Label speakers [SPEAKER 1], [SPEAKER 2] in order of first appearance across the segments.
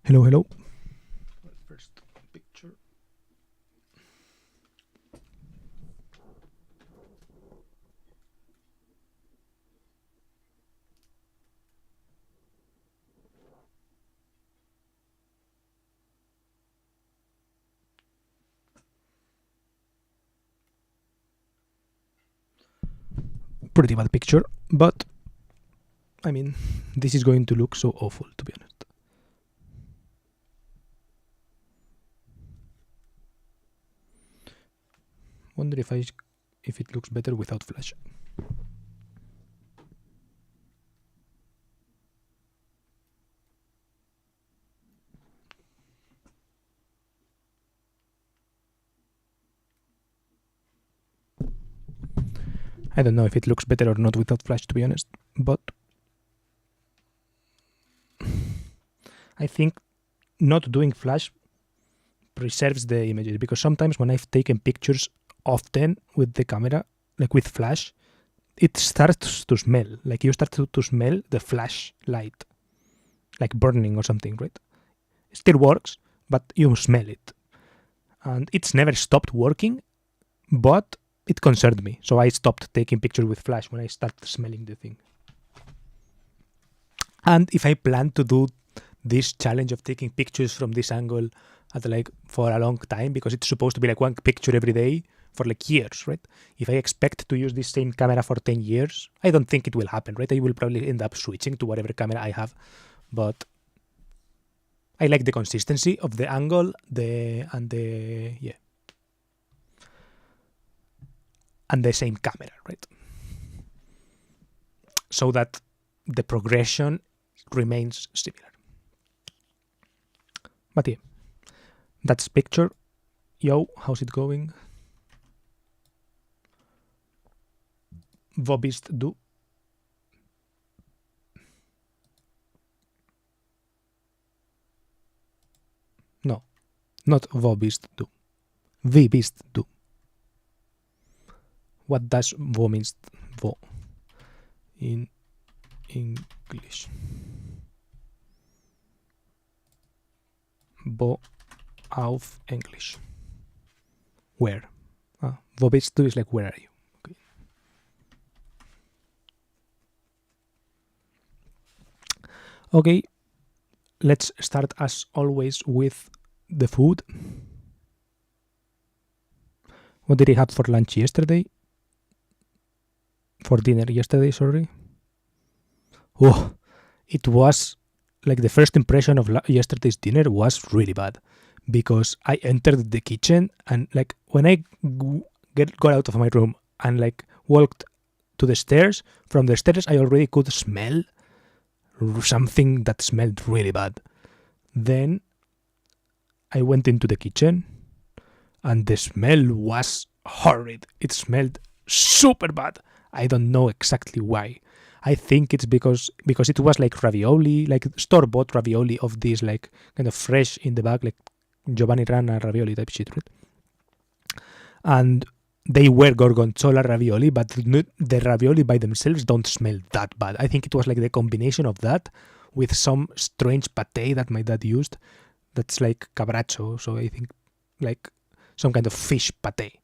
[SPEAKER 1] Hello, hello. First picture. Pretty bad picture, but I mean, this is going to look so awful, to be honest. Wonder if it looks better without flash. I don't know if it looks better or not without flash, to be honest, but I think not doing flash preserves the images, because sometimes when I've taken pictures often with the camera, like with flash, it starts to smell. Like you start to smell the flash light, like burning or something, right? It still works, but you smell it. And it's never stopped working, but it concerned me. So I stopped taking pictures with flash when I started smelling the thing. And if I plan to do this challenge of taking pictures from this angle at like for a long time, because it's supposed to be like one picture every day for like years, right? If I expect to use this same camera for 10 years, I don't think it will happen, right? I will probably end up switching to whatever camera I have, but I like the consistency of the angle, and the same camera, right? So that the progression remains similar. But yeah, that's picture. Yo, how's it going? Vad visst du? No, not vad visst du. Vi visst du. What does vad means vad in English? Vad auf English. Where? Vad visst du is like where are you? Okay. Okay, let's start as always with the food. What did I have for lunch yesterday? For dinner yesterday, sorry. Oh, it was like the first impression of yesterday's dinner was really bad, because I entered the kitchen and like when I got out of my room and like walked to the stairs, from the stairs I already could smell something that smelled really bad. Then I went into the kitchen and the smell was horrid. It smelled super bad. I don't know exactly why. I think it's because it was like ravioli, like store-bought ravioli of this like kind of fresh in the bag, like Giovanni Rana ravioli type shit, right? And they were gorgonzola ravioli, but the ravioli by themselves don't smell that bad. I think it was like the combination of that with some strange pate that my dad used. That's like cabracho, so I think like some kind of fish pate.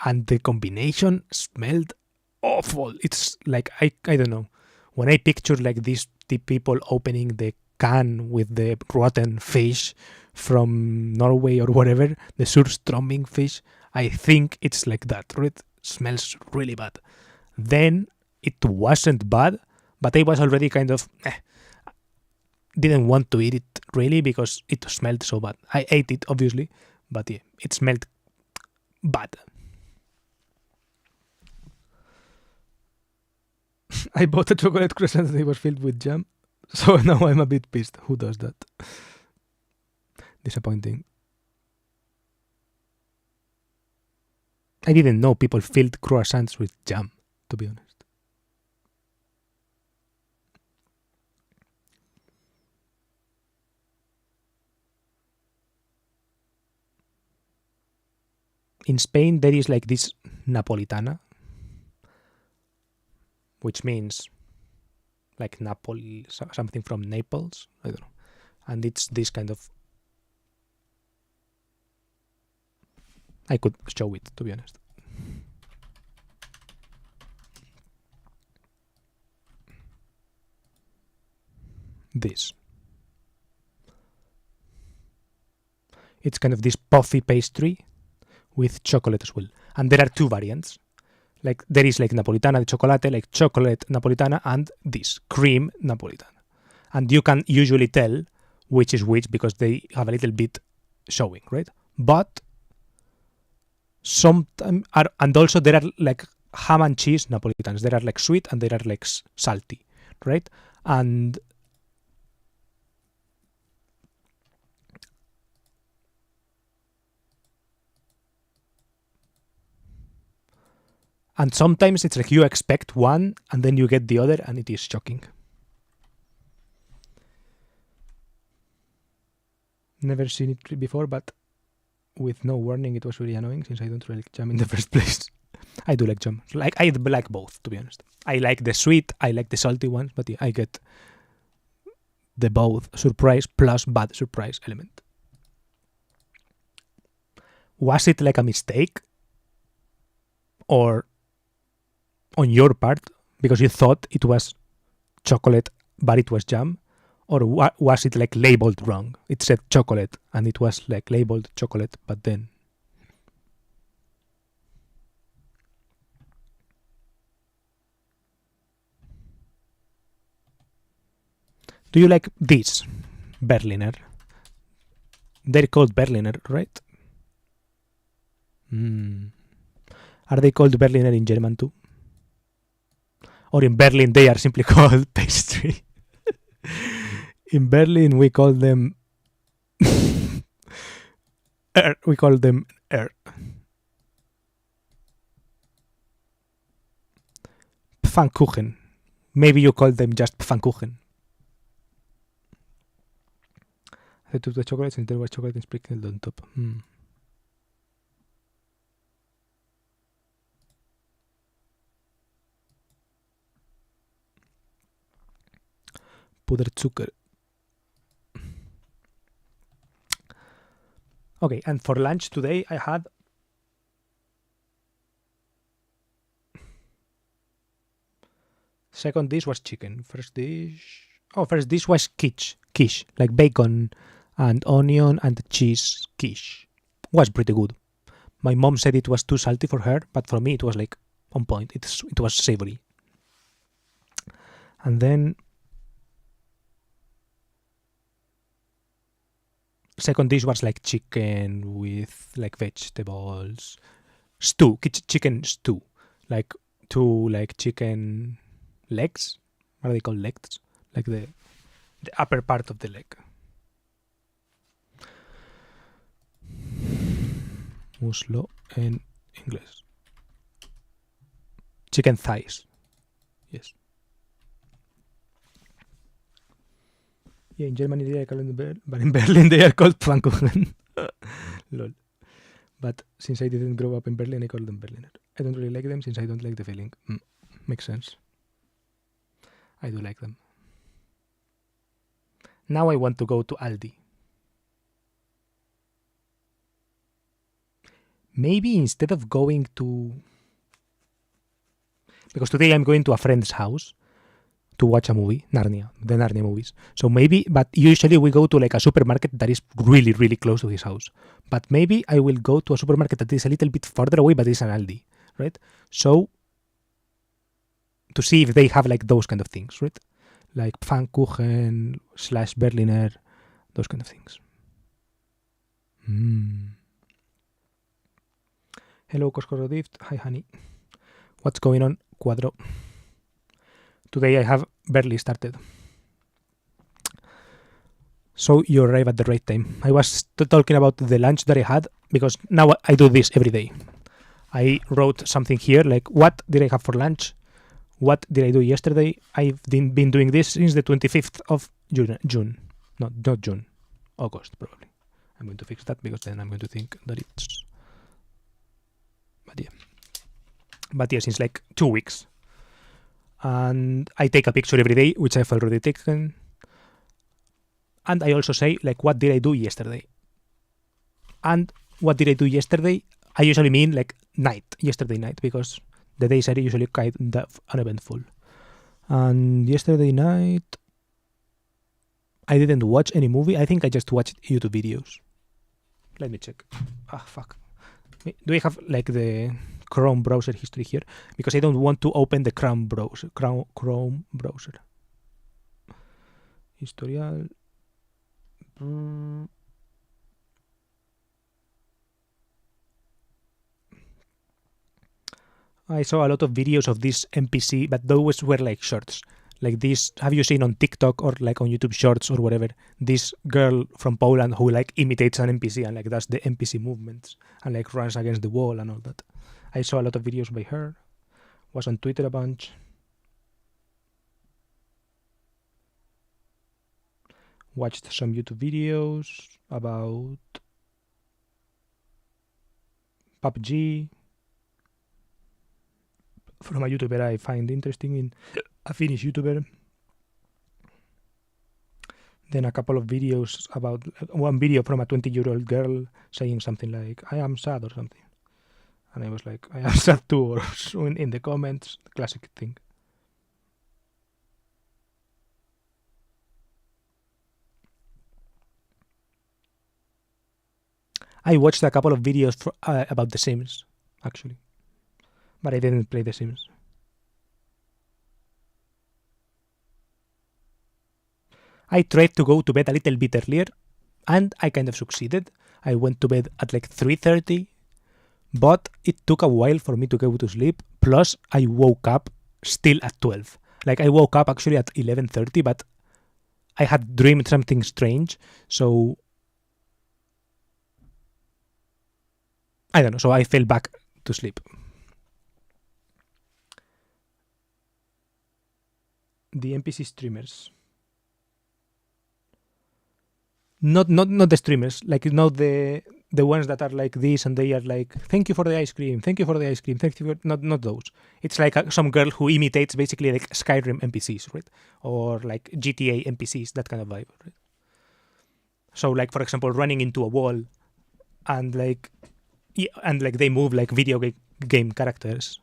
[SPEAKER 1] And the combination smelled awful. It's like I don't know. When I picture like these people opening the can with the rotten fish from Norway or whatever, the surströmming fish, I think it's like that. It smells really bad. Then it wasn't bad, but I was already kind of didn't want to eat it really because it smelled so bad. I ate it obviously, but yeah, it smelled bad. I bought a chocolate croissant and it was filled with jam. So now I'm a bit pissed. Who does that? Disappointing. I didn't know people filled croissants with jam, to be honest. In Spain, there is like this Napolitana, which means like Napoli, something from Naples. I don't know. and it's this kind of. I could show it, to be honest. This. It's kind of this puffy pastry with chocolate as well. And there are two variants. Like there is like Napolitana de chocolate, like chocolate Napolitana, and this cream Napolitana. And you can usually tell which is which because they have a little bit showing, right? But sometimes, and also there are like ham and cheese Napolitans. There are like sweet and there are like salty, right? And sometimes it's like you expect one and then you get the other and it is shocking. Never seen it before, but with no warning it was really annoying since I don't really like jam in the first place. I do like jam. Like I like both, to be honest. I like the sweet, I like the salty ones, but yeah, I get the both surprise plus bad surprise element. Was it like a mistake? Or on your part, because you thought it was chocolate but it was jam? Or was it like labeled wrong? It said chocolate and it was like labeled chocolate, but then... Do you like this Berliner? They're called Berliner, right? Are they called Berliner in German too? Or in Berlin they are simply called pastry? In Berlin we call them we call them Pfannkuchen. Maybe you call them just Pfannkuchen. I took the chocolate since there was chocolate and sprinkled on top. Puderzucker. Okay, and for lunch today I had second dish was chicken. First dish was quiche, like bacon and onion and cheese quiche. Was pretty good. My mom said it was too salty for her, but for me it was like on point. It was savory. And then second dish was like chicken with like vegetables, chicken stew, like two like chicken legs. What are they called? Legs, like the upper part of the leg. Muslo en inglés. Chicken thighs. Yes. Yeah, in Germany they are called but in Berlin they are called Pfannkuchen. Lol. But since I didn't grow up in Berlin, I call them Berliner. I don't really like them since I don't like the feeling. Makes sense. I do like them. Now I want to go to Aldi. Maybe instead of going to... Because today I'm going to a friend's house to watch a movie, Narnia, the Narnia movies. So maybe, but usually we go to like a supermarket that is really, really close to his house. But maybe I will go to a supermarket that is a little bit further away, but it's an Aldi, right? So to see if they have like those kind of things, right? Like Pfannkuchen / Berliner, those kind of things. Hello, Coscorodift. Hi, honey. What's going on, Cuadro? Today I have barely started. So you arrive at the right time. I was talking about the lunch that I had because now I do this every day. I wrote something here like, what did I have for lunch? What did I do yesterday? I've been doing this since the 25th of June. No, not June. August, probably. I'm going to fix that because then I'm going to think that it's... But yeah, since like 2 weeks. And I take a picture every day, which I've already taken. and I also say like what did I do yesterday. And what did I do yesterday? I usually mean like yesterday night, because the days are usually kind of uneventful. And yesterday night, I didn't watch any movie. I think I just watched YouTube videos. Let me check. Ah, fuck. Do I have like the Chrome browser history here? Because I don't want to open the Chrome browser. Chrome browser. Historial. I saw a lot of videos of this NPC, but those were like shorts. Like this, have you seen on TikTok or like on YouTube Shorts or whatever, this girl from Poland who like imitates an NPC and like does the NPC movements and like runs against the wall and all that. I saw a lot of videos by her. Was on Twitter a bunch. Watched some YouTube videos about PUBG from a YouTuber I find interesting, in a Finnish YouTuber. Then a couple of videos about one video from a 20-year-old girl saying something like, I am sad or something. And I was like, I am sad too, or in the comments, the classic thing. I watched a couple of videos about The Sims, actually. But I didn't play The Sims. I tried to go to bed a little bit earlier, and I kind of succeeded. I went to bed at like 3:30, but it took a while for me to go to sleep. Plus, I woke up still at 12. Like, I woke up actually at 11:30, but I had dreamed something strange, so I don't know, so I fell back to sleep. The NPC streamers. Not the streamers, like the ones that are like this and they are like, thank you for the ice cream, thank you for the ice cream, thank you for not those. It's like some girl who imitates basically like Skyrim NPCs, right? Or like GTA NPCs, that kind of vibe, right? So like, for example, running into a wall and like they move like video game characters.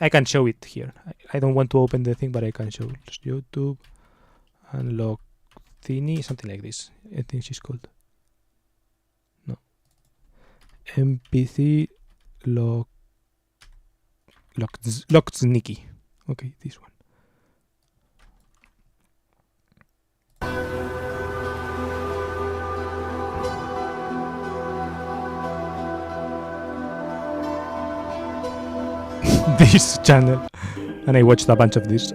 [SPEAKER 1] I can show it here. I don't want to open the thing, but I can show it. Just YouTube unlock Thingy, something like this. I think she's called. No. NPC Locksniki. Okay, this one. This channel, and I watched a bunch of this.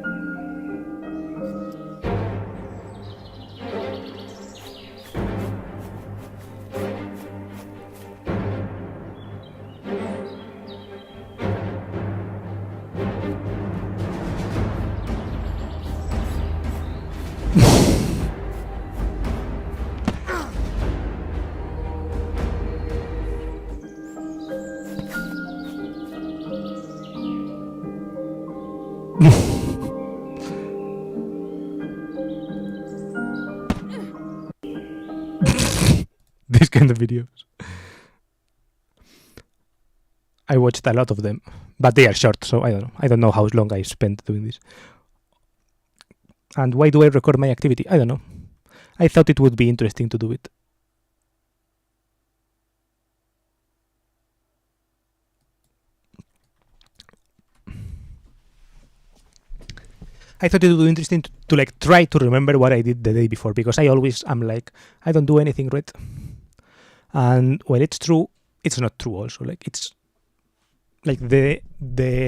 [SPEAKER 1] These kind of videos. I watched a lot of them, but they are short, so I don't know. I don't know how long I spent doing this. And why do I record my activity? I don't know. I thought it would be interesting to do it. I thought it would be interesting to like try to remember what I did the day before, because I always am like, I don't do anything right. And when it's true, it's not true also. Like, it's like the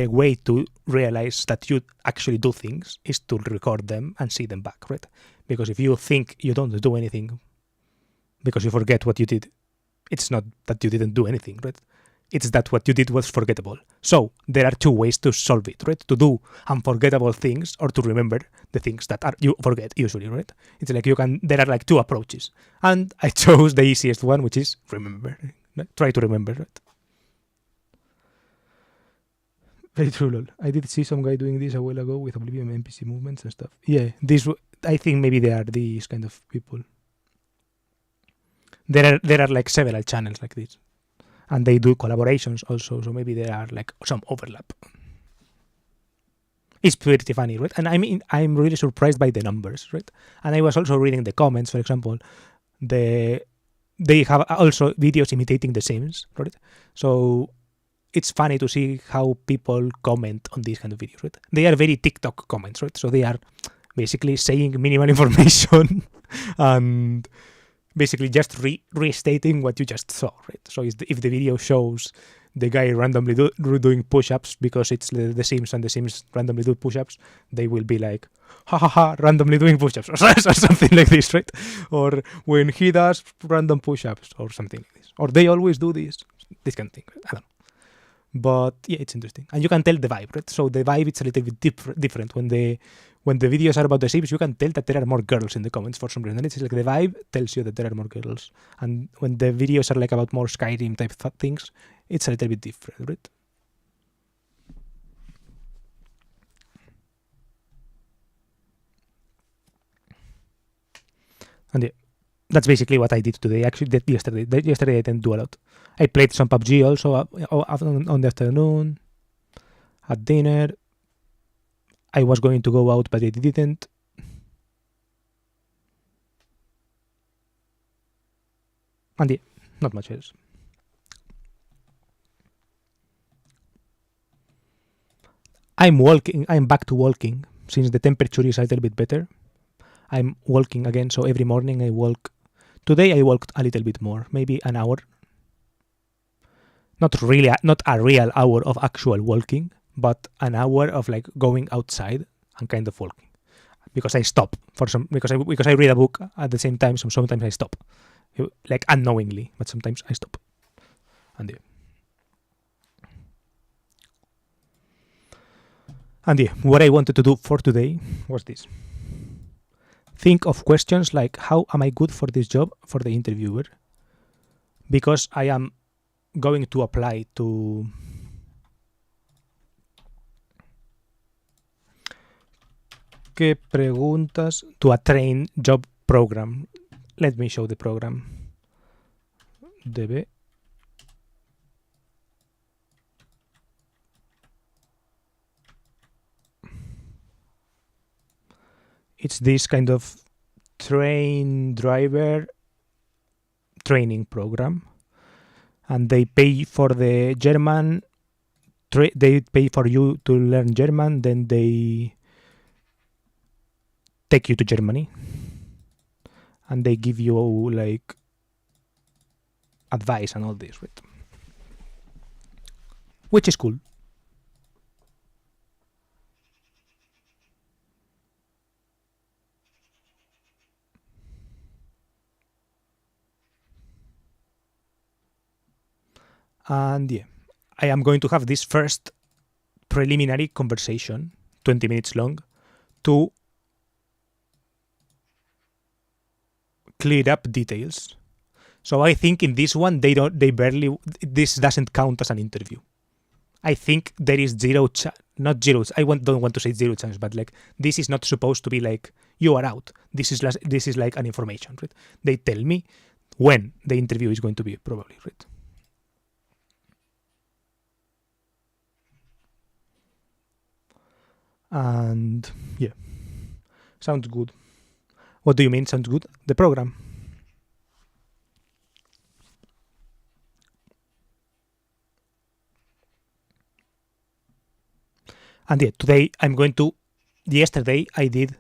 [SPEAKER 1] way to realize that you actually do things is to record them and see them back, right? Because if you think you don't do anything because you forget what you did, it's not that you didn't do anything, right? It's that what you did was forgettable. So there are two ways to solve it, right? To do unforgettable things or to remember the things that you forget usually, right? It's like there are like two approaches. And I chose the easiest one, which is remember. Right? Try to remember, right? Very true, lol. I did see some guy doing this a while ago with Oblivion NPC movements and stuff. Yeah, I think maybe they are these kind of people. There are like several channels like this, and they do collaborations also. So maybe there are like some overlap. It's pretty funny, right? And I mean, I'm really surprised by the numbers, right? And I was also reading the comments, for example, they have also videos imitating The Sims, right? So it's funny to see how people comment on these kind of videos, right? They are very TikTok comments, right? So they are basically saying minimal information and basically just restating what you just saw, right? So if the video shows the guy randomly doing push-ups because it's the Sims and the Sims randomly do push-ups, they will be like, ha ha ha, randomly doing push-ups or something like this, right? Or when he does random push-ups or something like this. Or they always do this kind of thing. I don't know. But yeah, it's interesting. And you can tell the vibe, right? So the vibe, it's a little bit different. When the videos are about the Sims, you can tell that there are more girls in the comments for some reason. It's like the vibe tells you that there are more girls. And when the videos are like about more Skyrim type things, it's a little bit different, right? And yeah, that's basically what I did today. Actually, did yesterday. Yesterday I didn't do a lot. I played some PUBG also on the afternoon. At dinner, I was going to go out, but I didn't. And yeah, not much else. I'm walking. I'm back to walking since the temperature is a little bit better. I'm walking again, so every morning I walk. Today I walked a little bit more, maybe an hour. Not a real hour of actual walking, but an hour of like going outside and kind of walking. Because I stop because I read a book at the same time, so sometimes I stop, like unknowingly, but sometimes I stop. And yeah, what I wanted to do for today was this. Think of questions like, how am I good for this job for the interviewer? Because I am going to apply to ¿Qué preguntas to a train job program? Let me show the program. DB. It's this kind of train driver training program, and they pay for the German. They pay for you to learn German, then they take you to Germany, and they give you like advice and all this, right? Which is cool. And yeah, I am going to have this first preliminary conversation, 20 minutes long, to clear up details. So I think in this one this doesn't count as an interview. I think there is not zero. Don't want to say zero chance, but like this is not supposed to be like you are out. This is like an information, right? They tell me when the interview is going to be, probably, right? And yeah, sounds good. What do you mean sounds good? The program. And yeah, today I'm going to. Yesterday I did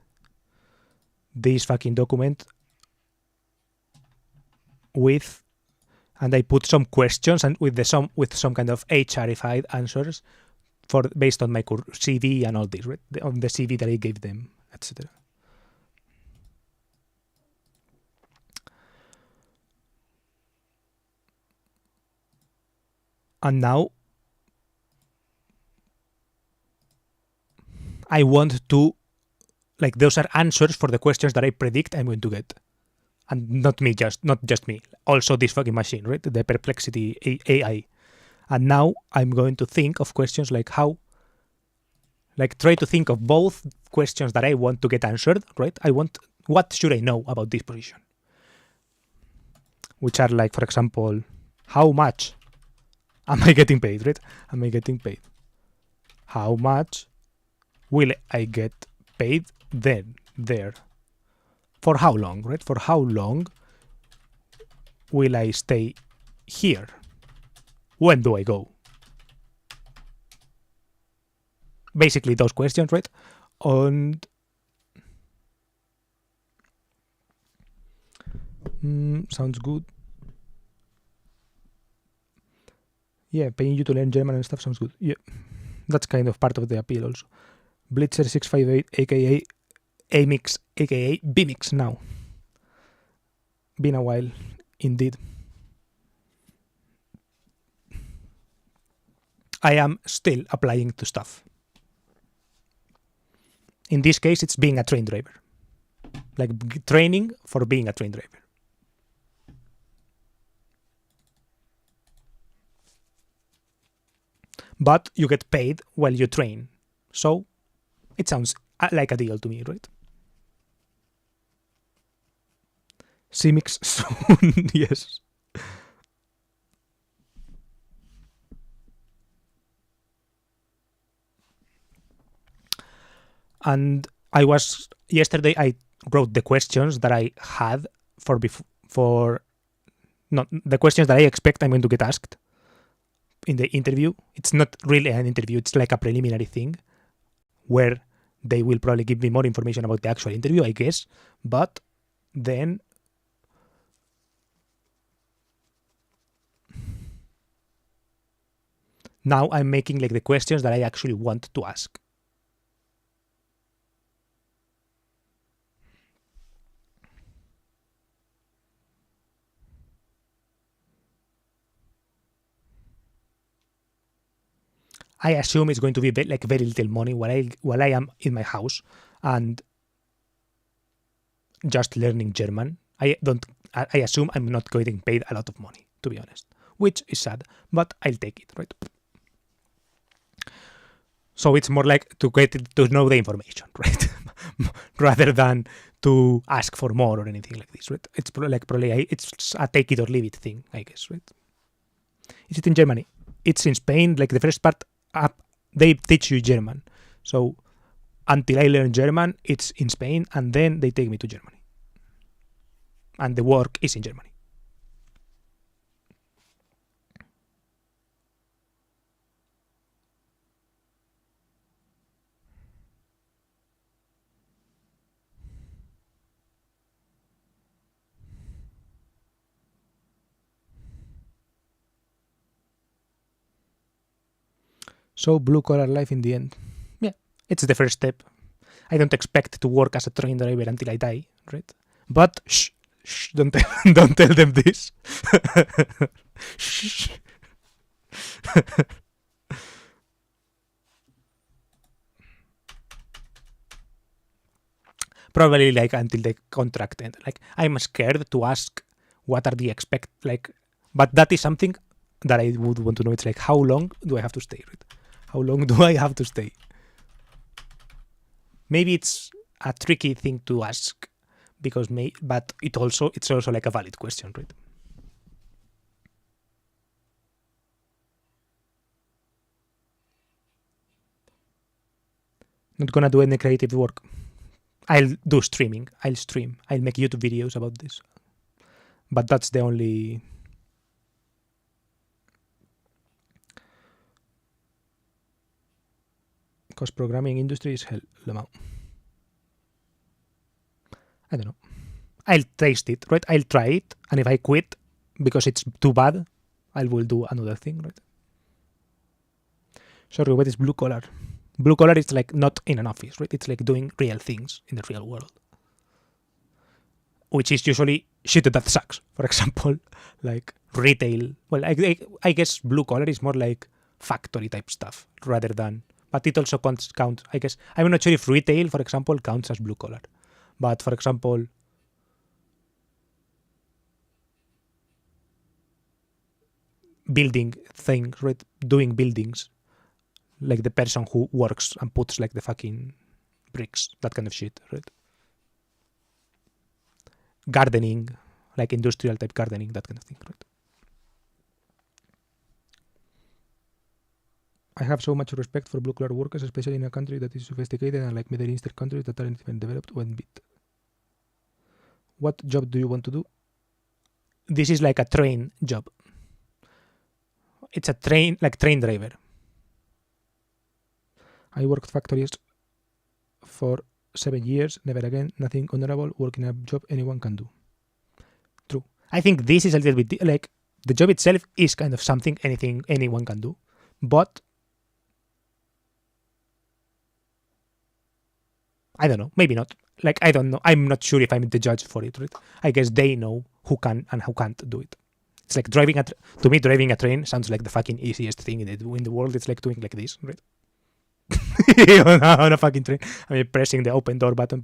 [SPEAKER 1] this fucking document and I put some questions and with some kind of HRified answers based on my CV and all this, right? On the CV that I gave them, etc. And now I want to, like, those are answers for the questions that I predict I'm going to get. And not just me, also this fucking machine, right? The Perplexity AI. And now I'm going to think of questions like, how like try to think of both questions that I want to get answered, right? What should I know about this position? Which are like, for example, how much am I getting paid, right? Am I getting paid? How much will I get paid then, there? For how long, right? For how long will I stay here? When do I go? Basically those questions, right? And sounds good. Yeah, paying you to learn German and stuff sounds good. Yeah, that's kind of part of the appeal also. Blitzer658, aka Amix, aka Bmix now. Been a while, indeed. I am still applying to stuff. In this case, it's being a train driver. Like training for being a train driver. But you get paid while you train. So it sounds like a deal to me, right? Cmix soon, yes. And yesterday I wrote the questions that I had for not the questions that I expect I'm going to get asked in the interview. It's not really an interview, it's like a preliminary thing where they will probably give me more information about the actual interview, I guess. But then now I'm making like the questions that I actually want to ask. I assume it's going to be like very little money while I am in my house and just learning German. I assume I'm not getting paid a lot of money, to be honest, which is sad, but I'll take it, right? So it's more like to know the information, right? Rather than to ask for more or anything like this, right? It's probably it's a take it or leave it thing, I guess, right? Is it in Germany? It's in Spain. Like the first part, they teach you German. So until I learn German, it's in Spain, and then they take me to Germany. And the work is in Germany. So blue collar life in the end. Yeah, it's the first step. I don't expect to work as a train driver until I die, right? But shh, don't don't tell them this. Shh. Probably like until the contract end. Like I'm scared to ask what are the but that is something that I would want to know. It's like how long do I have to stay? Right? How long do I have to stay? Maybe it's a tricky thing to ask but it's also like a valid question, right? Not gonna do any creative work. I'll do streaming. I'll stream. I'll make YouTube videos about this. But that's the only. Because programming industry is hell, Lemao. I don't know. I'll taste it, right? I'll try it, and if I quit because it's too bad, I will do another thing, right? Sorry, what is blue collar? Blue collar is like not in an office, right? It's like doing real things in the real world, which is usually shit that sucks. For example, like retail. Well, I guess blue collar is more like factory type stuff rather than. But it also counts. I guess I'm not sure if retail, for example, counts as blue collar. But for example, building things, right? Doing buildings, like the person who works and puts like the fucking bricks, that kind of shit, right? Gardening, like industrial type gardening, that kind of thing, right? I have so much respect for blue collar workers, especially in a country that is sophisticated and like Middle Eastern countries that aren't even developed one bit. What job do you want to do? This is like a train job. It's a train, like train driver. I worked factories for 7 years, never again, nothing honorable, working a job anyone can do. True. I think this is a little bit like the job itself is kind of something anyone can do, but I don't know, maybe not. Like, I don't know. I'm not sure if I'm the judge for it, right? I guess they know who can and who can't do it. It's like to me, driving a train sounds like the fucking easiest thing in the world. It's like doing like this, right? on a fucking train. I mean, pressing the open door button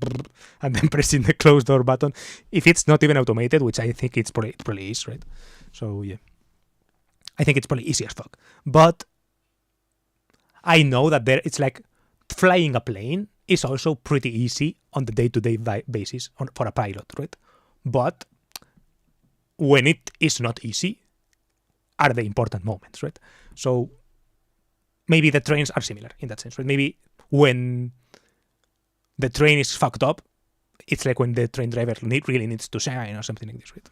[SPEAKER 1] and then pressing the closed door button. If it's not even automated, which I think it probably is, right? So, yeah. I think it's probably easy as fuck. But I know that it's like flying a plane is also pretty easy on the day-to-day basis for a pilot, right? But when it is not easy are the important moments, right? So maybe the trains are similar in that sense, right? Maybe when the train is fucked up, it's like when the train driver really needs to shine or something like this, right?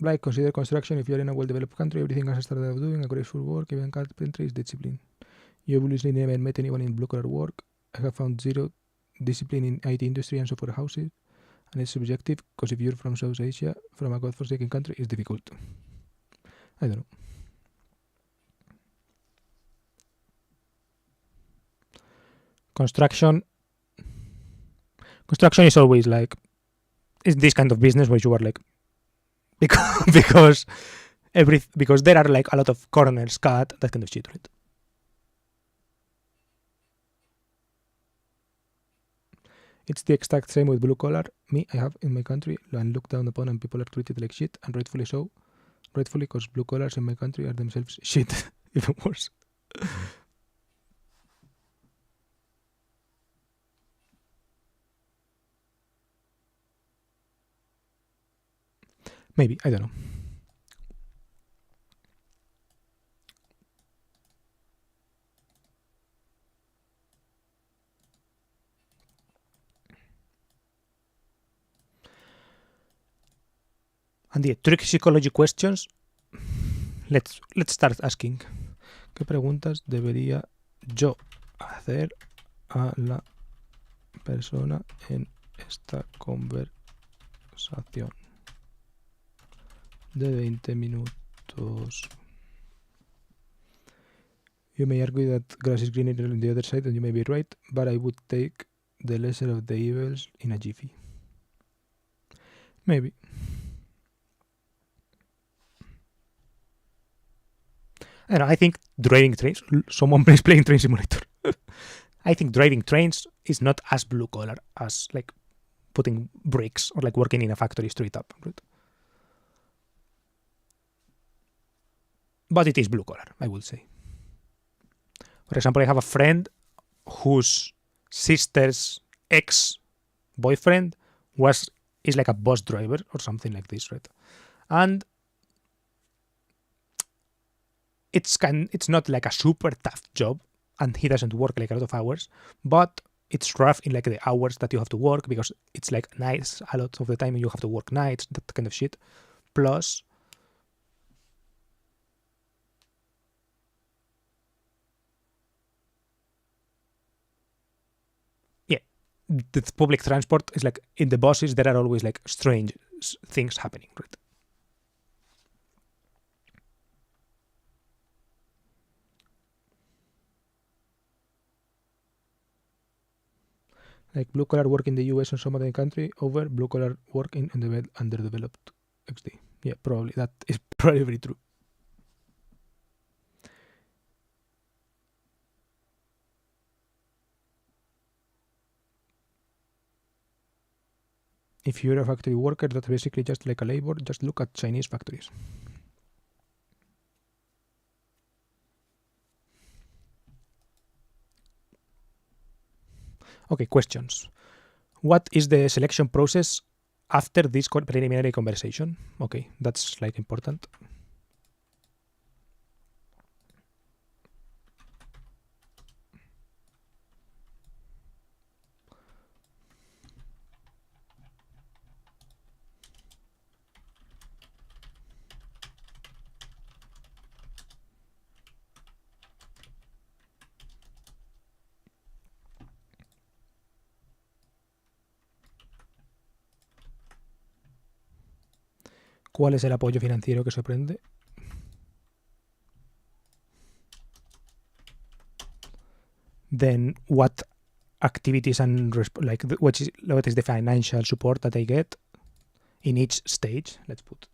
[SPEAKER 1] Like, consider construction. If you're in a well-developed country, everything has started out doing a graceful work, even carpentry is discipline. You obviously never met anyone in blue-collar work. I have found zero discipline in IT industry and software houses, and it's subjective because if you're from South Asia, from a godforsaken country, it's difficult. I don't know. Construction is always like, it's this kind of business where you are like, because there are like a lot of corners cut, that kind of shit, right? It's the exact same with blue collar. Me, I have in my country and looked down upon, and people are treated like shit, and rightfully so. Rightfully, because blue collars in my country are themselves shit, even worse. Maybe, I don't know. And the trick psychology questions, let's start asking. ¿Qué preguntas debería yo hacer a la persona en esta conversación de 20 minutos? You may argue that grass is greener on the other side, and you may be right, but I would take the lesser of the evils in a jiffy. Maybe. And I think driving trains, someone is playing Train Simulator. I think driving trains is not as blue collar as like putting bricks or like working in a factory straight up, right? But it is blue collar, I would say. For example, I have a friend whose sister's ex-boyfriend is like a bus driver or something like this, right? And it's not like a super tough job, and he doesn't work like a lot of hours, but it's rough in like the hours that you have to work, because it's like nights a lot of the time, and you have to work nights, that kind of shit. Plus, yeah, the public transport is like, in the buses there are always like strange things happening, right? Like blue collar work in the US and some other country over blue collar work in the underdeveloped XD. Yeah, probably that is probably very true. if you're a factory worker, that's basically just like a labor. Just look at Chinese factories. Okay, questions. What is the selection process after this preliminary conversation? Okay, that's like important. ¿Cuál es el apoyo financiero que se prende? Then what activities and what is the financial support that I get in each stage? Let's put.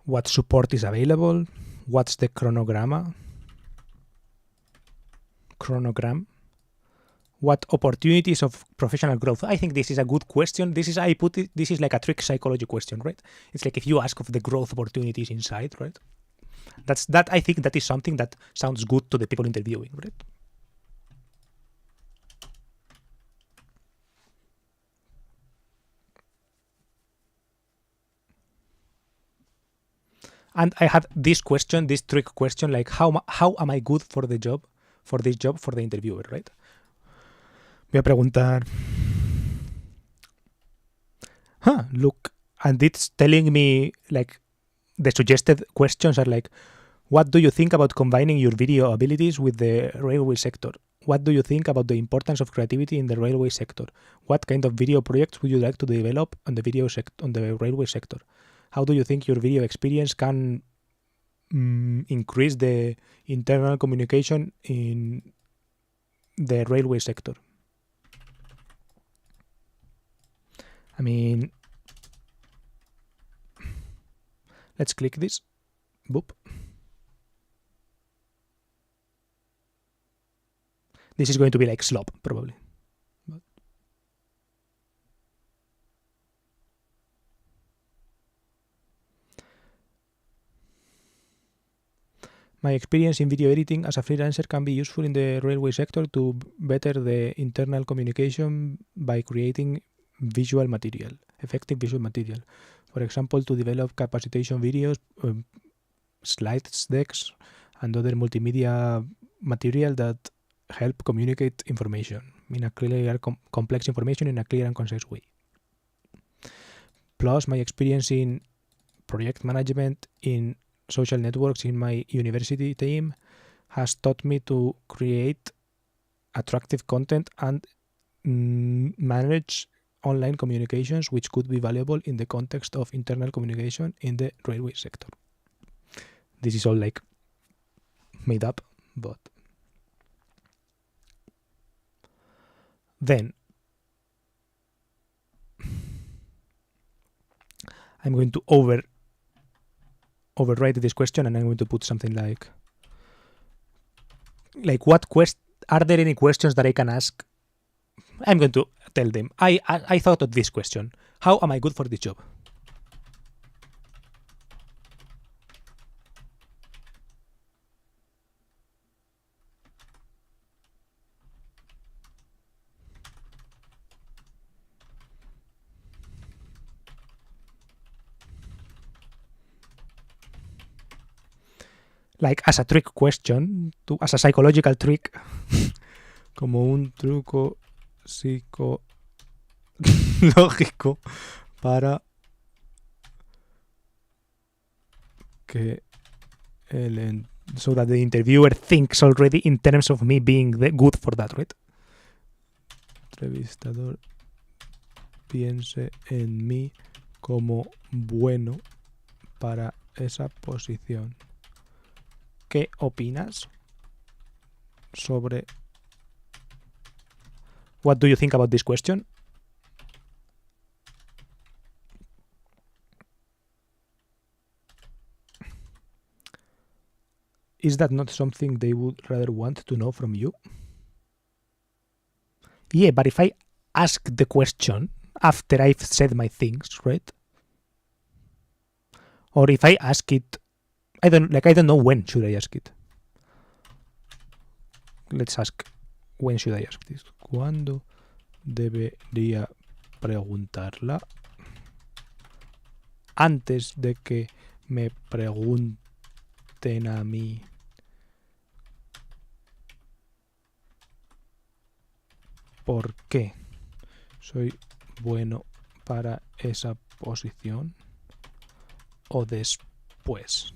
[SPEAKER 1] What support is available? What's the chronogram? What opportunities of professional growth? I think this is a good question. This is like a trick psychology question, right? It's like if you ask of the growth opportunities inside, right? I think that is something that sounds good to the people interviewing, right? And I had this trick question, like how am I good for this job, for the interviewer, right? Voy a preguntar. Look, and it's telling me like the suggested questions are like, what do you think about combining your video abilities with the railway sector? What do you think about the importance of creativity in the railway sector? What kind of video projects would you like to develop on the railway sector? How do you think your video experience can increase the internal communication in the railway sector? I mean, let's click this. Boop. This is going to be like slop, probably. My experience in video editing as a freelancer can be useful in the railway sector to better the internal communication by creating effective visual material. For example, to develop capacitation videos, slides decks, and other multimedia material that help communicate information in a clear, complex information in a clear and concise way. Plus, my experience in project management in social networks in my university team has taught me to create attractive content and manage online communications, which could be valuable in the context of internal communication in the railway sector. This is all like made up, but then I'm going to overwrite this question, and I'm going to put something like what are there any questions that I can ask? I'm going to tell them, I thought of this question. How am I good for this job? Like as a trick question, as a psychological trick, como un truco psicológico para que so that the interviewer thinks already in terms of me being good for that, right? Entrevistador piense en mí como bueno para esa posición. ¿Qué opinas? sobre what do you think about this question. Is that not something they would rather want to know from you? Yeah, but if I ask the question after I've said my things, right? Or if I ask it, I don't know when should I ask it. Let's ask, when should I ask this? ¿Cuándo debería preguntarla? Antes de que me pregunten a mí. ¿Por qué soy bueno para esa posición? O después.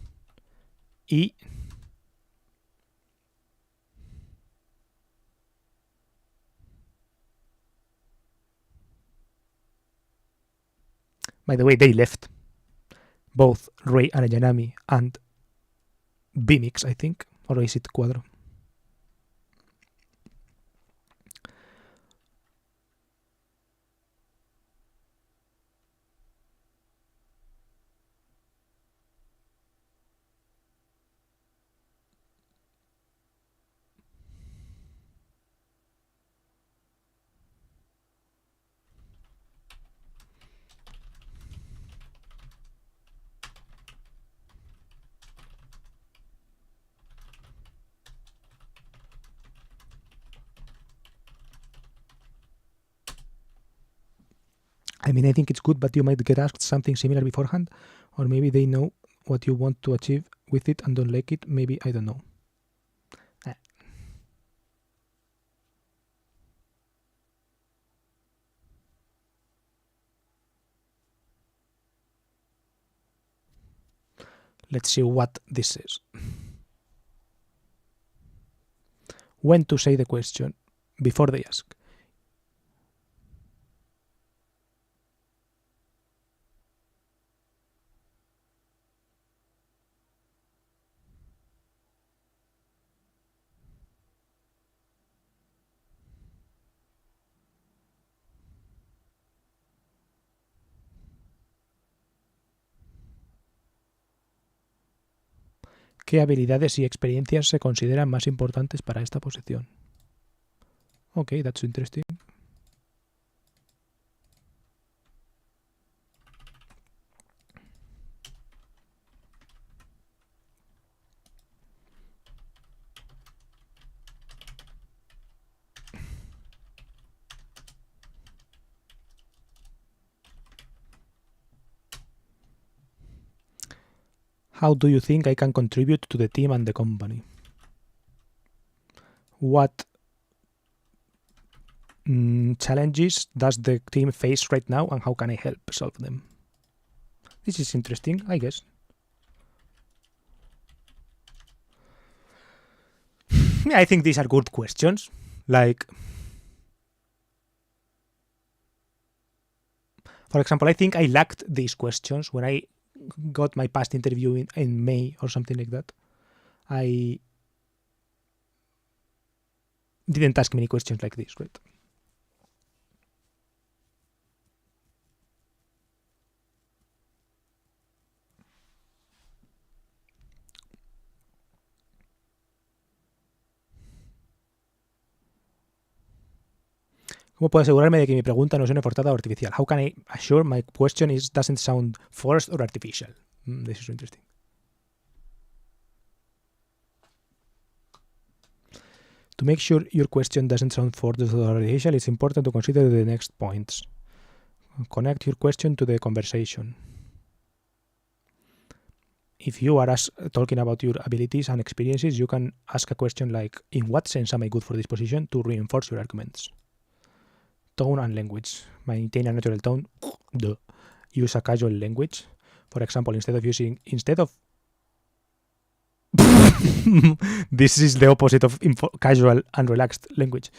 [SPEAKER 1] Y by the way, they left. Both Ray Arayanami and Bimix, I think. Or is it Cuadro? I mean, I think it's good, but you might get asked something similar beforehand, or maybe they know what you want to achieve with it and don't like it. Maybe, I don't know. Let's see what this is. When to say the question before they ask. ¿Qué habilidades y experiencias se consideran más importantes para esta posición? Okay, that's interesting. How do you think I can contribute to the team and the company? What challenges does the team face right now and how can I help solve them? This is interesting, I guess. Yeah, I think these are good questions. Like, for example, I think I lacked these questions when I got my past interview in May or something like that. I didn't ask many questions like this, right? ¿Cómo puedo asegurarme de que mi pregunta no suene forzada o artificial? How can I assure my question doesn't sound forced or artificial? This is interesting. To make sure your question doesn't sound forced or artificial, it's important to consider the next points. Connect your question to the conversation. If you are talking about your abilities and experiences, you can ask a question like, in what sense am I good for this position, to reinforce your arguments. Tone and language. Maintain a natural tone. Use a casual language. For example, instead of this is the opposite of casual and relaxed language.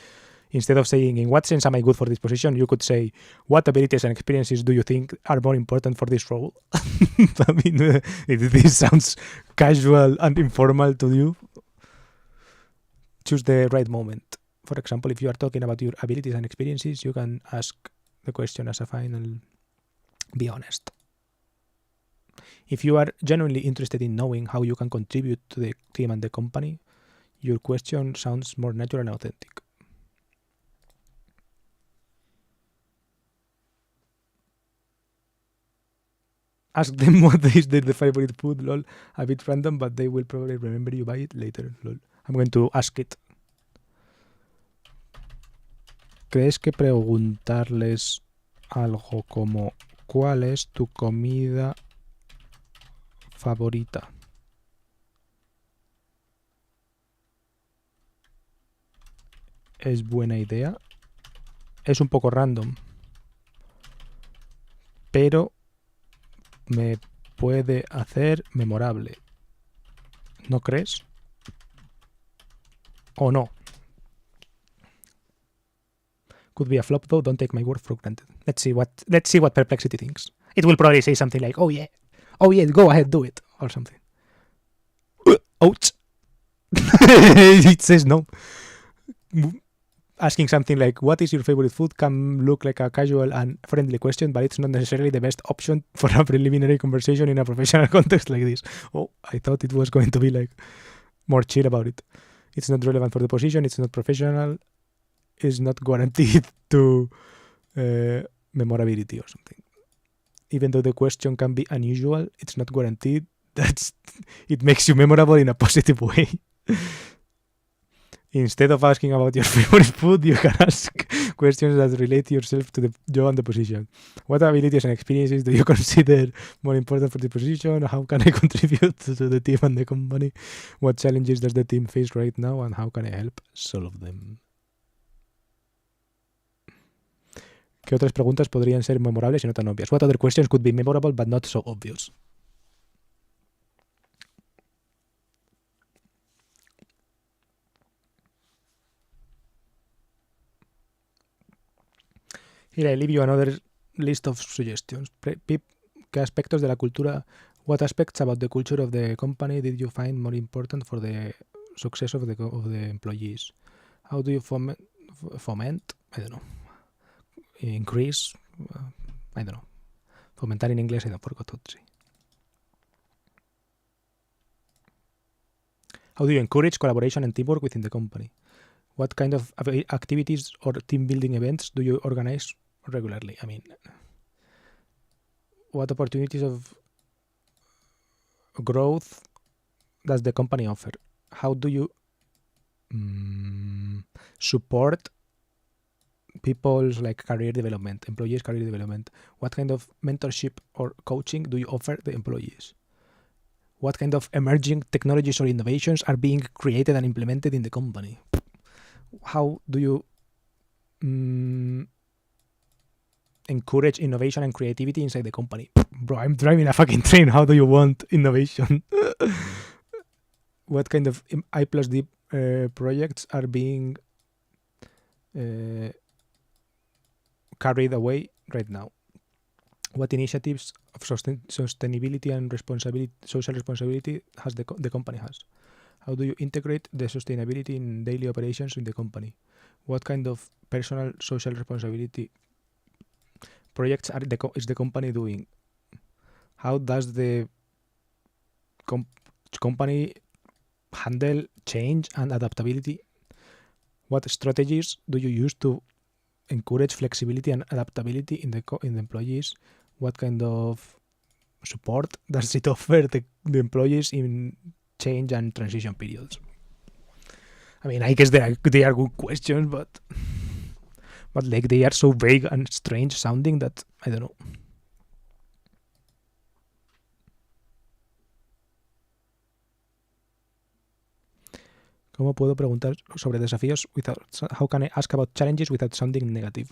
[SPEAKER 1] Instead of saying, in what sense am I good for this position, you could say, what abilities and experiences do you think are more important for this role? I mean, if this sounds casual and informal to you, choose the right moment. For example, if you are talking about your abilities and experiences, you can ask the question as a final, be honest. If you are genuinely interested in knowing how you can contribute to the team and the company, your question sounds more natural and authentic. Ask them what is their favorite food, lol. A bit random, but they will probably remember you by it later, lol. I'm going to ask it. ¿Crees que preguntarles algo como ¿cuál es tu comida favorita? ¿Es buena idea? Es un poco random, pero me puede hacer memorable. ¿No crees? ¿O no? Could be a flop though, don't take my word for granted. Let's see what Perplexity thinks. It will probably say something like, oh yeah, go ahead, do it, or something. Ouch. It says no. Asking something like, what is your favorite food can look like a casual and friendly question, but it's not necessarily the best option for a preliminary conversation in a professional context like this. Oh, I thought it was going to be like more chill about it. It's not relevant for the position, it's not professional, it's not guaranteed to memorability or something. Even though the question can be unusual, it's not guaranteed that it makes you memorable in a positive way. Instead of asking about your favorite food, you can ask questions that relate yourself to the job and the position. What abilities and experiences do you consider more important for the position? How can I contribute to the team and the company? What challenges does the team face right now, and how can I help solve them? ¿Qué otras preguntas podrían ser memorables y no tan obvias? What other questions could be memorable but not so obvious? Here I leave you another list of suggestions. ¿Qué aspectos de la cultura, what aspects about the culture of the company did you find more important for the success of the employees? How do you foment, I don't know, increase, I don't know, fomentar in inglés, I don't forgot what to say. How do you encourage collaboration and teamwork within the company? What kind of activities or team building events do you organize regularly? I mean, what opportunities of growth does the company offer? How do you support people's like career development, employees' career development? What kind of mentorship or coaching do you offer the employees? What kind of emerging technologies or innovations are being created and implemented in the company? How do you encourage innovation and creativity inside the company? Bro, I'm driving a fucking train. How do you want innovation? What kind of I plus D projects are being carried away right now? What initiatives of sustainability and social responsibility has the company has? How do you integrate the sustainability in daily operations in the company? What kind of personal social responsibility projects is the company doing? How does the company handle change and adaptability? What strategies do you use to encourage flexibility and adaptability in the employees? What kind of support does it offer the employees in change and transition periods? I mean, I guess they are good questions, but like they are so vague and strange sounding that I don't know. ¿Cómo puedo preguntar sobre desafíos how can I ask about challenges without sounding negative?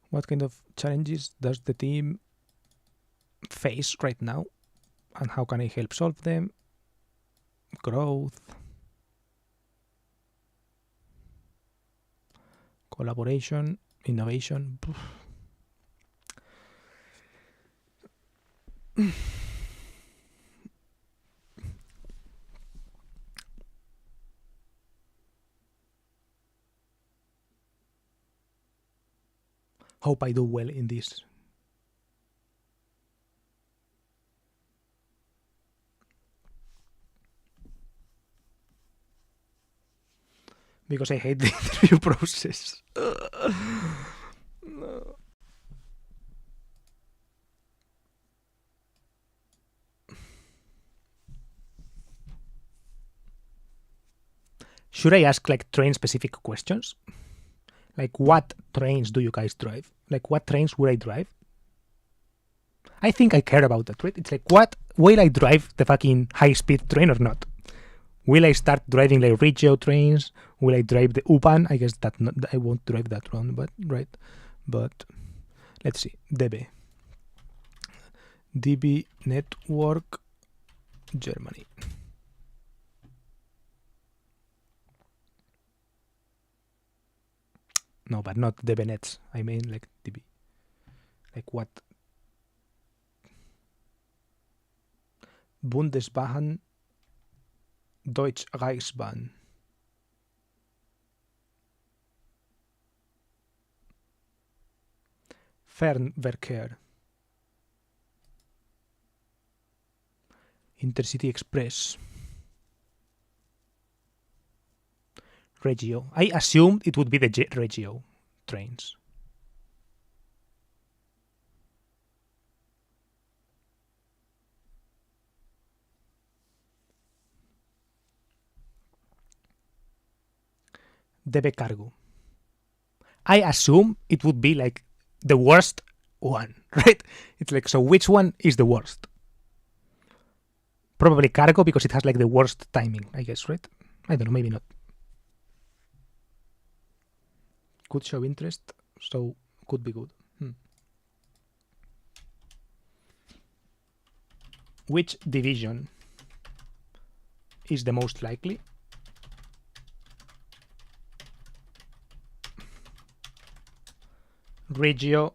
[SPEAKER 1] What kind of challenges does the team face right now, and how can I help solve them? Growth, collaboration, innovation. Hope I do well in this. Because I hate the interview process. No. Should I ask like train specific questions? Like what trains do you guys drive? Like what trains would I drive? I think I care about that, right? It's like what will I drive the fucking high speed train or not? Will I start driving like Regio trains? Will I drive the U-Bahn? I guess that I won't drive that one, but right. But let's see. DB Network Germany. No, but not DB Nets. I mean like DB. Like what? Bundesbahn, Deutsche Reichsbahn. Fernverkehr. Intercity Express. Regio. I assumed it would be the Regio trains. DB Cargo. I assume it would be like the worst one, right? It's like, so which one is the worst? Probably Cargo because it has like the worst timing, I guess, right? I don't know, maybe not. Could show interest, so could be good. Which division is the most likely? Regio,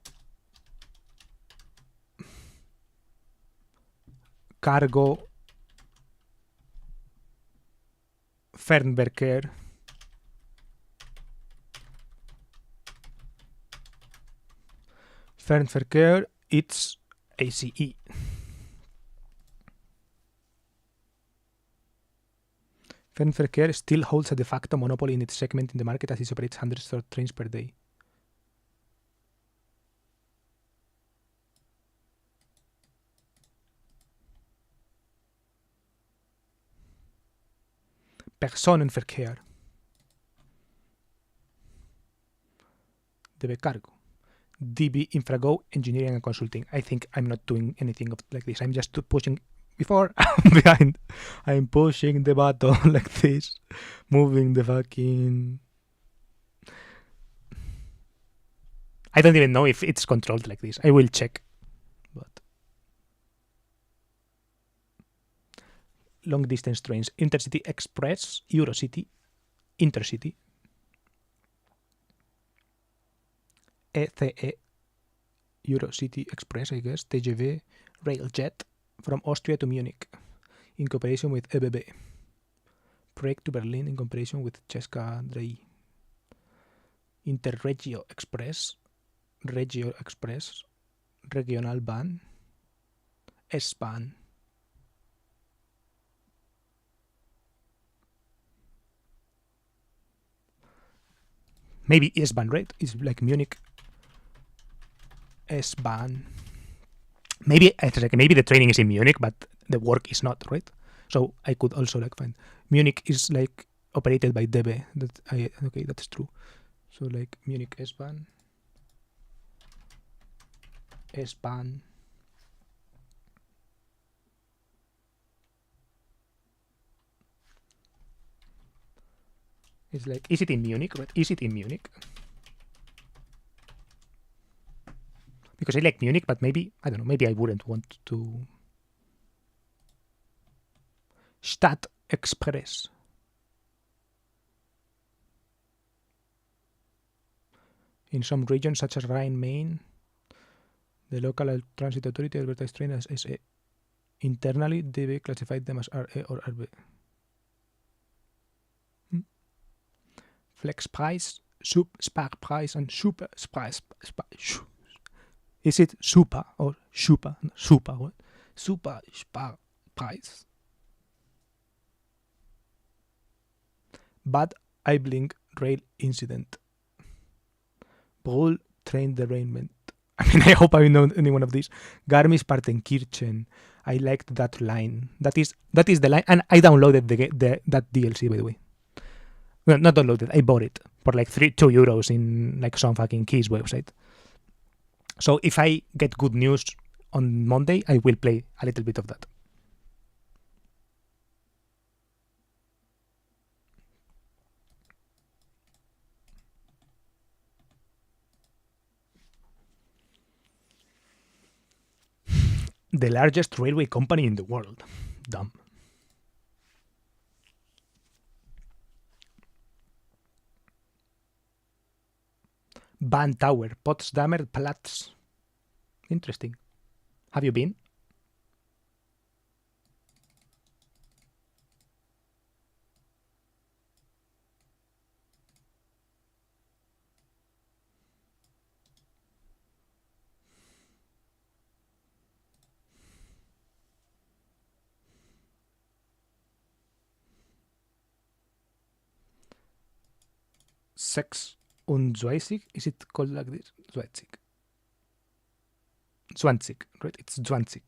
[SPEAKER 1] Cargo, Fernverkehr, Fernverkehr, it's ACE. Fernverkehr still holds a de facto monopoly in its segment in the market as it operates hundreds of trains per day. Personenverkehr. DB Cargo. DB Infrago Engineering and Consulting. I think I'm not doing anything like this. I'm just pushing before behind. I'm pushing the button like this, moving the fucking. I don't even know if it's controlled like this. I will check. But long distance trains: Intercity Express, Eurocity, Intercity, ECE, Eurocity Express, I guess, TGV, Railjet from Austria to Munich in cooperation with ÖBB. Project to Berlin in cooperation with Česká dráhy. Interregio Express, Regio Express, Regionalbahn, S-Bahn. Maybe S-Bahn, right? It's like Munich. S-Bahn. Maybe the training is in Munich, but the work is not, right? So I could also like find Munich is like operated by DB. Okay, that's true. So like Munich S-Bahn. S-Bahn. It's like, is it in Munich? Right? Is it in Munich? Because I like Munich, but maybe, I don't know, maybe I wouldn't want to. Stadt Express. In some regions, such as Rhine-Main, the local transit authority advertised train as SE. Internally, they classified them as RE or RB. Flex price, Sparpreis, and Super Preis. Is it super or super? Super, what? Super Sparpreis. Bad Aibling rail incident. Brühl train derailment. I mean, I hope I know any one of these. Garmisch-Partenkirchen. I liked that line. That is the line, and I downloaded that DLC, by the way. Well, not downloaded. I bought it for like 2 euros in like some fucking Keys website. So if I get good news on Monday, I will play a little bit of that. The largest railway company in the world. Dumb. Bahn Tower, Potsdamer Platz. Interesting. Have you been? Sex und Zweizig? Is it called like this? Zweizig. 20, right? It's 20.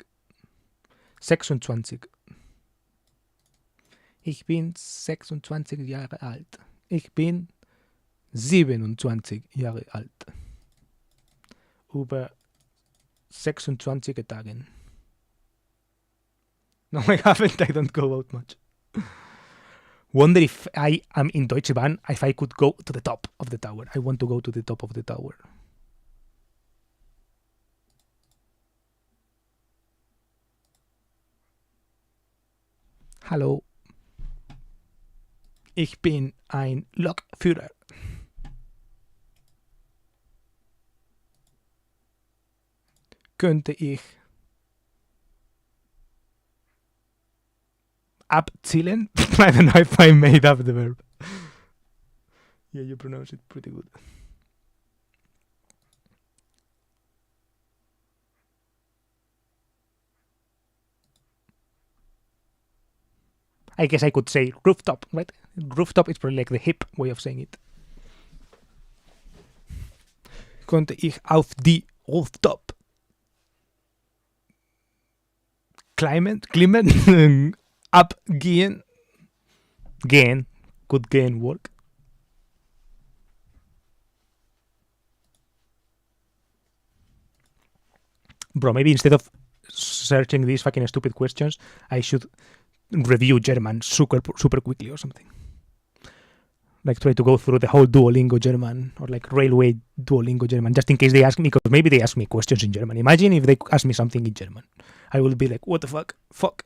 [SPEAKER 1] 26. Ich bin 26 Jahre alt. Ich bin 27 Jahre alt. Über 26 Tagen. No, I haven't. I don't go out much. Wonder if I am in Deutsche Bahn, if I could go to the top of the tower. I want to go to the top of the tower. Hallo. Ich bin ein Lokführer. Könnte ich abzielen? I don't know if I made up the verb. Yeah, you pronounce it pretty good. I guess I could say rooftop, right? Rooftop is probably like the hip way of saying it. Konnte ich auf die Rooftop climben, abgehen, gehen, could gehen work. Bro, maybe instead of searching these fucking stupid questions, I should review German super quickly or something. Like try to go through the whole Duolingo German or like railway Duolingo German, just in case they ask me, because maybe they ask me questions in German. Imagine if they ask me something in German. I will be like, what the fuck? Fuck.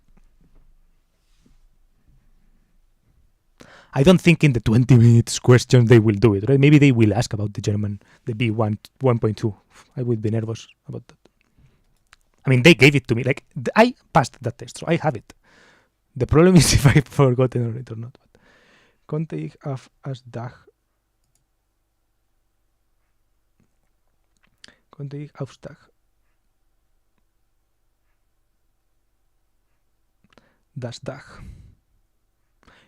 [SPEAKER 1] I don't think in the 20 minutes questions they will do it, right? Maybe they will ask about the German, the B1 1.2. I would be nervous about that. I mean, they gave it to me. Like, I passed that test, so I have it. The problem is if I've forgotten it or not. But konnte ich auf das Dach? Konnte ich aufs Dach? Das Dach.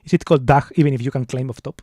[SPEAKER 1] Is it called Dach even if you can climb off top?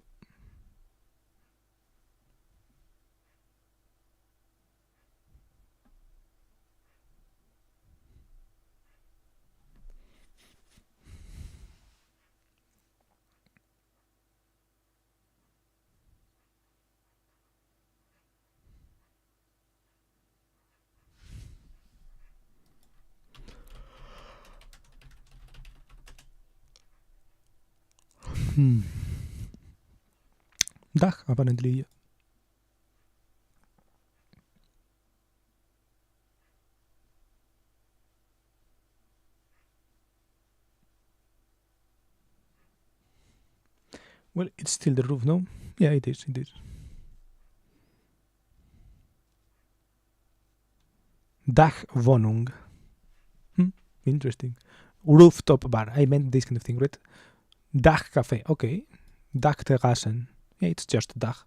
[SPEAKER 1] Dach, apparently. Well, it's still the roof, no? Yeah, it is. It is. Dachwohnung. Interesting. Rooftop bar. I meant this kind of thing, right? Dachcafé. Okay. Dachterrassen. Yeah, it's just Dach.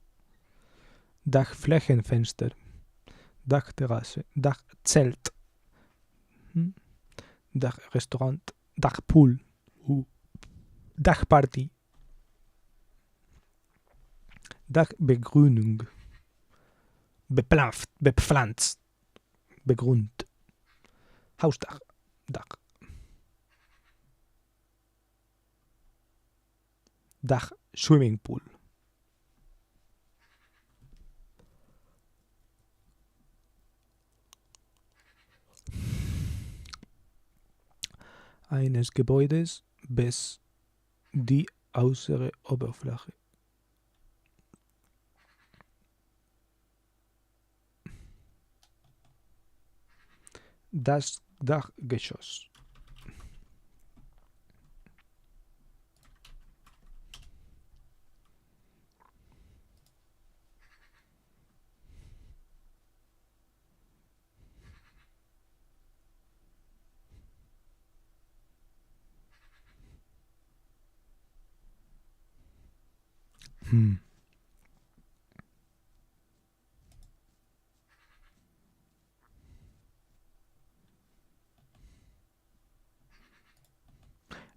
[SPEAKER 1] Dachflächenfenster. Dachterrasse. Dachzelt. Dachrestaurant. Dachpool. Dachparty. Dachbegrünung. Bepflanzt. Begrünt. Hausdach. Dach. Dach Swimmingpool. Eines Gebäudes bis die äußere Oberfläche. Das Dachgeschoss.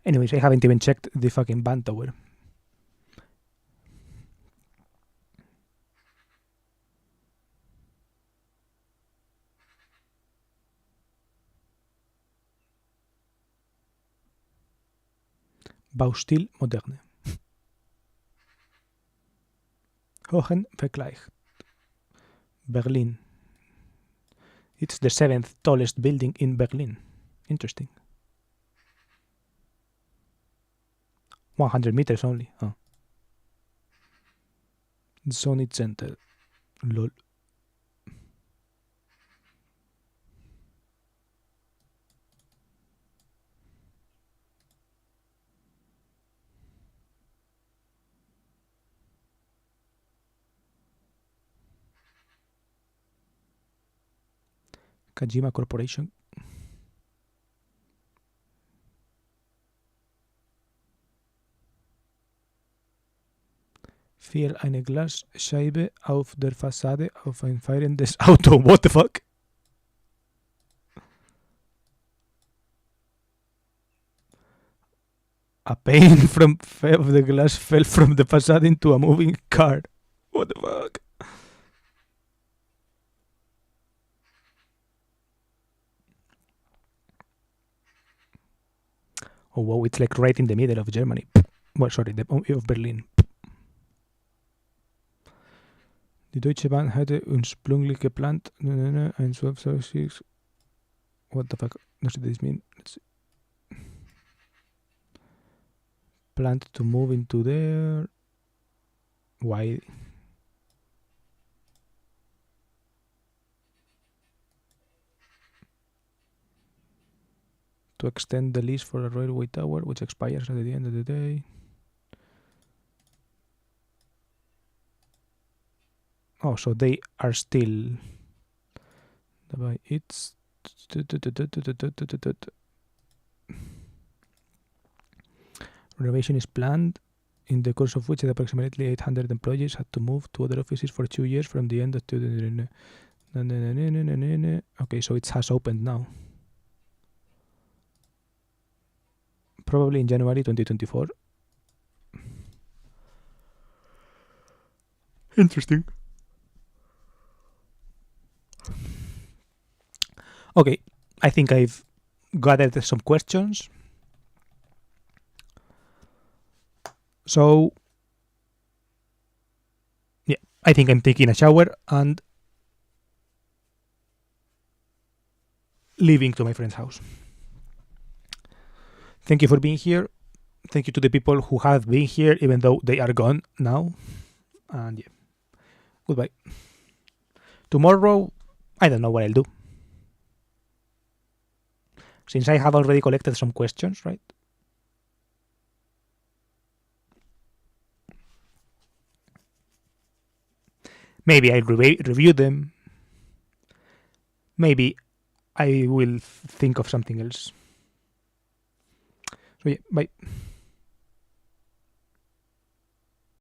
[SPEAKER 1] Anyways, I haven't even checked the fucking band tower. Baustil moderne. Vergleich. Berlin. It's the 7th tallest building in Berlin. Interesting. 100 meters only. Oh. Sony Center. Lol. Kajima Corporation. Fiel eine Glasscheibe auf der Fassade auf ein fahrendes Auto. What the fuck? A pane of the glass fell from the facade into a moving car. What the fuck? Oh wow, it's like right in the middle of Germany. Well, sorry, of Berlin. Die Deutsche Bahn hatte ursprünglich geplant, ein 12 What the fuck does this mean? Let's see. Planned to move into there. Why? To extend the lease for a railway tower, which expires at the end of the day. Oh, so they are still. It's renovation is planned, in the course of which approximately 800 employees had to move to other offices for 2 years from the end of. Okay, so it has opened now. Probably in January 2024. Interesting. Okay, I think I've gathered some questions. So, yeah, I think I'm taking a shower and leaving to my friend's house. Thank you for being here. Thank you to the people who have been here, even though they are gone now. And yeah, goodbye. Tomorrow, I don't know what I'll do. Since I have already collected some questions, right? Maybe I'll review them. Maybe I will think of something else. So yeah, bye.